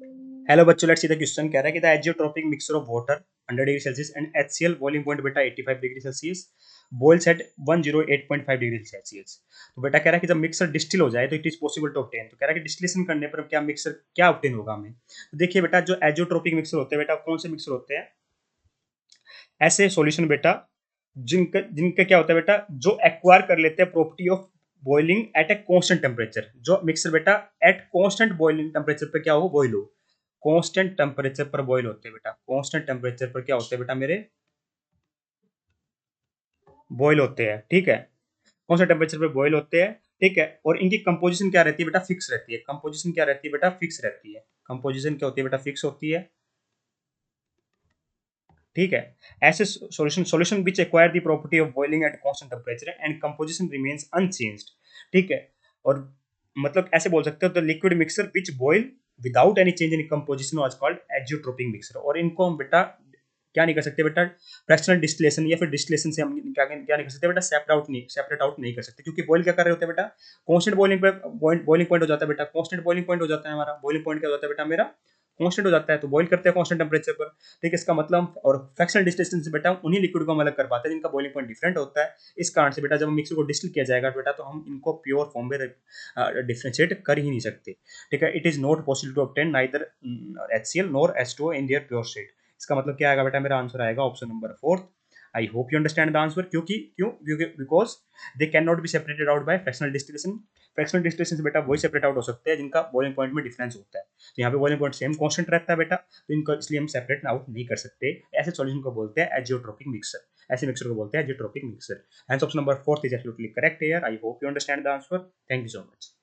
Hello बच्चों, let's see the question. कह रहा है कि the azeotropic mixture of water 100 degree celsius and HCl boiling point बेटा 85 degree celsius boils at 108.5 degree celsius. तो बेटा कह रहा है कि जब मिक्सर डिस्टिल हो जाए तो it is possible to obtain. तो कह रहा है कि डिस्टिलेशन करने पर क्या मिक्सर क्या ऑब्टेन होगा हमें। तो देखिए बेटा, जो एजियोट्रोपिक मिक्सर होते हैं बेटा, कौन से मिक्सर होते हैं? ऐसे सॉल्यूशन बेटा जिनका जिनका क्या होता है बेटा, जो एक्वायर कर लेते हैं property of boiling at a constant temperature. जो मिक्सर बेटा एट कांस्टेंट बॉइलिंग टेम्परेचर पे क्या हो, बॉइल हो। कांस्टेंट टेम्परेचर पर बॉइल होते हैं बेटा। कांस्टेंट टेम्परेचर पर क्या होते हैं बेटा मेरे, बॉइल होते हैं। ठीक है, कांस्टेंट टेम्परेचर पर बॉइल होते हैं। ठीक है, और इनकी कंपोजिशन क्या रहती है बेटा, फिक्स रहती है। कंपोजिशन क्या रहती है बेटा, फिक्स रहती है। कंपोजिशन क्या होती है बेटा, फिक्स होती है। ठीक है, ऐसे solution solution which acquire the property of boiling at constant temperature and composition remains unchanged. ठीक है, और मतलब ऐसे बोल सकते हो, the liquid mixer which boil without any change in composition was called azeotropic mixer. और इनको हम बेटा क्या नहीं कर सकते बेटा, फ्रैक्शनल डिस्टिलेशन या फिर डिस्टिलेशन से हम क्या क्या नहीं कर सकते बेटा, सेपरेट आउट नहीं कर सकते। क्योंकि बॉइल क्या कर रहे होते हैं बेटा, कांस्टेंट बॉइलिंग पे बॉइलिंग पॉइंट हो जाता है बेटा। कांस्टेंट बॉइलिंग पॉइंट हो जाता है हमारा। बॉइलिंग पॉइंट क्या हो जाता है बेटा मेरा, कांस्टेंट हो जाता है। तो बॉइल करते हैं कांस्टेंट टेम्परेचर पर। ठीक है, इसका मतलब, और फ्रैक्शनल डिस्टिलेशन से बेटा उन्हीं लिक्विड को हम अलग कर पाते हैं जिनका बॉइलिंग पॉइंट डिफरेंट होता है। इस कारण से बेटा जब मिक्सर को डिस्टिल किया जाएगा बेटा, तो हम इनको प्योर फॉर्म में डिफ्रेंशिएट कर ही नहीं सकते। ठीक है, it is not possible to obtain neither HCl nor H2O in their pure state. इसका मतलब क्या आएगा बेटा, मेरा आंसर आएगा option number 4। I hope you understand the answer. क्यों because they can not be separated out by fractional distillation. Fractional distillation से बेटा वही सेपरेट आउट हो सकते हैं जिनका बॉइलिंग पॉइंट में डिफरेंस होता है। तो यहाँ पे बॉइलिंग पॉइंट सेम कांस्टेंट रहता है बेटा, तो इनको इसलिए हम सेपरेट आउट नहीं कर सकते। ऐसे सॉल्यूशन को बोलते हैं एजियोट्रोपिक मिक्सर। ऐसे मिक्सर को बोलते हैं एजियोट्रोपिक mixer. Hence option number 4 is absolutely correct here. I hope you understand the answer. Thank you so much.